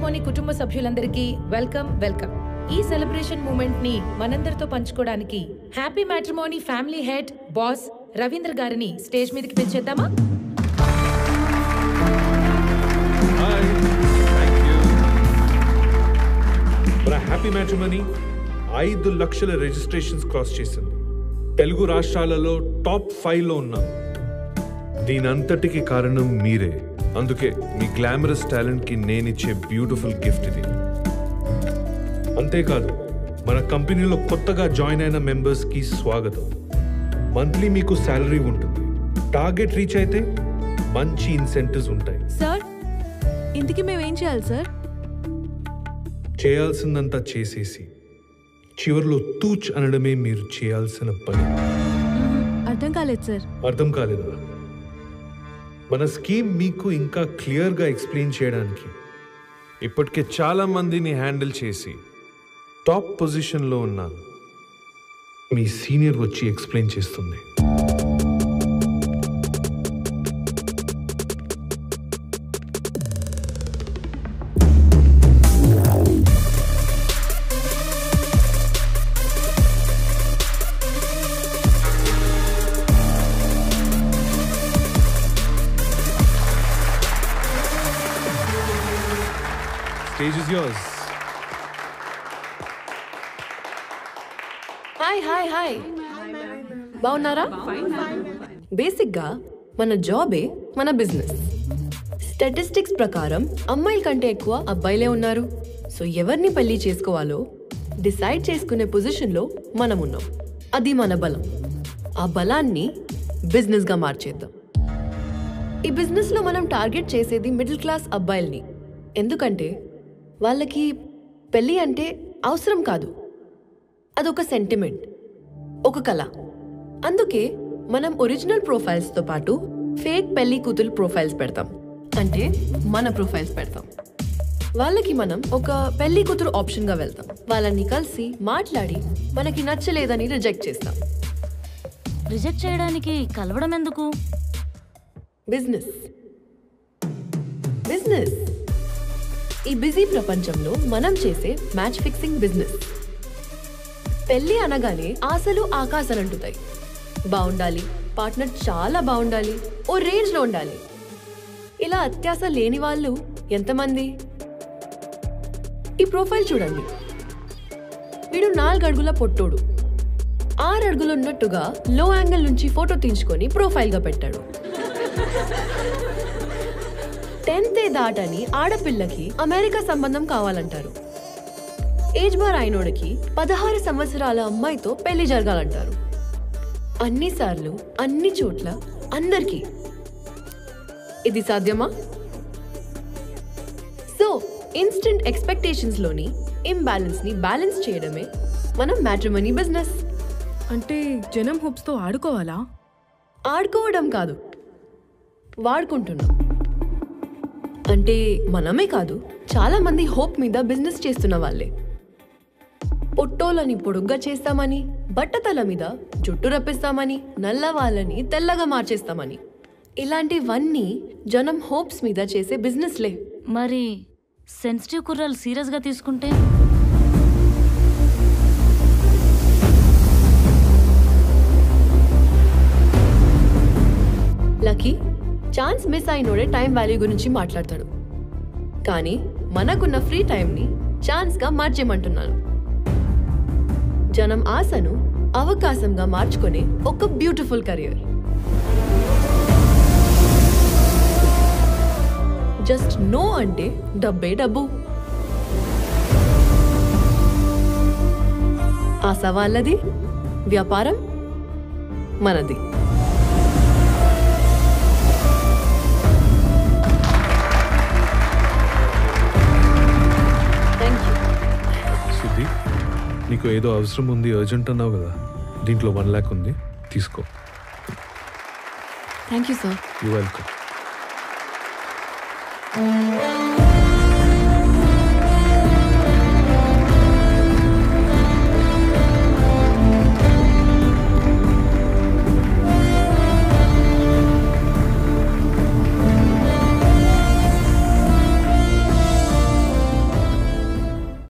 Matrimony కుటుంబ సభ్యులందరికీ welcome. ఈ సెలబ్రేషన్ మూమెంట్ ని మనందరితో పంచుకోవడానికి happy matrimony family head boss Ravindra గారిని స్టేజ్ మీదకి పిలిచేద్దామా? హ్యాపీ మ్యాట్రిమోనీ 5 లక్షల రిజిస్ట్రేషన్స్ క్రాస్ చేసింది. తెలుగు రాష్ట్రాలలో టాప్ 5లో ఉన్నాం. దీనంతటికి కారణం మీరే. అందుకే మీ గ్లామరస్ టాలెంట్ కి నేనిచ్చే బ్యూటిఫుల్ గిఫ్ట్ ఇది. అంతేకాదు, మన కంపెనీలో కొత్తగా జాయిన్ అయిన మెంబర్స్ కి స్వాగతం. మంత్లీ మీకు శాలరీ ఉంటుంది. టార్గెట్ రీచ్ అయితే మంచి ఇన్సెంటివ్స్ ఉంటాయి. సార్, ఇంతకీ మేమేం చేయాలి సార్? చేయాల్సిందంతా చేసేసి చివరిలో తూచ్ అనడమే మీరు చేయాల్సిన పని. అర్థం కాలేదు సార్. అర్థం కాలేదా? మన స్కీమ్ మీకు ఇంకా క్లియర్గా ఎక్స్ప్లెయిన్ చేయడానికి ఇప్పటికే చాలా మందిని హ్యాండిల్ చేసి టాప్ పొజిషన్లో ఉన్న మీ సీనియర్ వచ్చి ఎక్స్ప్లెయిన్ చేస్తుంది. Stage is yours. హాయ్ బాగున్నారా? బేసిక్గా మన జాబే మన బిజినెస్. స్టాటిస్టిక్స్ ప్రకారం అమ్మాయిల కంటే ఎక్కువ అబ్బాయిలే ఉన్నారు. సో ఎవరిని పెళ్లి చేసుకోవాలో డిసైడ్ చేసుకునే పొజిషన్లో మనం ఉన్నాం. అది మన బలం. ఆ బలాన్ని బిజినెస్గా మార్చేద్దాం. ఈ బిజినెస్లో మనం టార్గెట్ చేసేది మిడిల్ క్లాస్ అబ్బాయిల్ని. ఎందుకంటే వాళ్ళకి పెళ్ళి అంటే అవసరం కాదు, అదొక సెంటిమెంట్, ఒక కళ. అందుకే మనం ఒరిజినల్ ప్రొఫైల్స్తో పాటు ఫేక్ పెళ్లి కూతురు ప్రొఫైల్స్ పెడతాం. అంటే మన ప్రొఫైల్స్ పెడతాం. వాళ్ళకి మనం ఒక పెళ్లి కూతురు ఆప్షన్గా వెళ్తాం. వాళ్ళని కలిసి మాట్లాడి మనకి నచ్చలేదని రిజెక్ట్ చేస్తాం. రిజెక్ట్ చేయడానికి కలవడం ఎందుకు? బిజినెస్. ఈ బిజీ ప్రపంచంలో మనం చేసే మ్యాచ్ ఫిక్సింగ్ బిజినెస్. పెళ్లి అనగానే ఆశలు ఆకాశాలంటుతాయి. బాగుండాలి, పార్ట్నర్ చాలా బాగుండాలి, ఓ రేంజ్లో ఉండాలి. ఇలా అత్యాశ లేని వాళ్ళు ఎంతమంది? ఈ ప్రొఫైల్ చూడండి. వీడు 4 అడుగుల పొట్టోడు. 6 అడుగులు ఉన్నట్టుగా లో యాంగిల్ నుంచి ఫోటో తీయించుకొని ప్రొఫైల్గా పెట్టాడు. 10th దాటని ఆడపిల్లకి అమెరికా సంబంధం కావాలంటారు. ఏజ్ బార్ అయినోడికి 16 సంవత్సరాల అమ్మాయితో పెళ్లి జరగాలంటారు. అన్నిసార్లు అన్ని చోట్ల అందరికీ. ఇది సాధ్యమా? సో ఇన్స్టెంట్ ఎక్స్పెక్టేషన్స్ లోని ఇంబ్యాలెన్స్ ని బ్యాలెన్స్ చేయడమే మనం మ్యాట్రిమోనీ బిజినెస్. అంటే జనం హోప్స్తో ఆడుకోవాలా? ఆడుకోవడం కాదు, వాడుకుంటున్నాం. అంటే మనమే కాదు, చాలా మంది హోప్ మీద బిజినెస్ చేస్తున్న వాళ్ళే. పొట్టోలని పొడుగ్గా చేస్తామని, బట్టతల మీద జుట్టు రప్పిస్తామని, నల్ల వాళ్ళని తెల్లగా మార్చేస్తామని, ఇలాంటివన్నీ జనం హోప్స్ మీద చేసే బిజినెస్లే. మరి సెన్సిటివ్ కుర్రాలు సీరియస్గా తీసుకుంటే? లక్కీ ఛాన్స్ మిస్ అయినోడే టైం వాల్యూ గురించి మాట్లాడతాడు. కానీ మనకున్న ఫ్రీ టైంని ఛాన్స్గా మార్చేయమంటున్నాను. జనం ఆశను అవకాశంగా మార్చుకునే ఒక బ్యూటిఫుల్ కెరియర్. జస్ట్ నో అంటే డబ్బే డబ్బు. ఆశ వాళ్ళది, వ్యాపారం మనది. నీకు ఏదో అవసరం ఉంది, అర్జెంట్ అన్నావు కదా, దీంట్లో 1 lakh ఉంది, తీసుకో. Thank you sir. You welcome.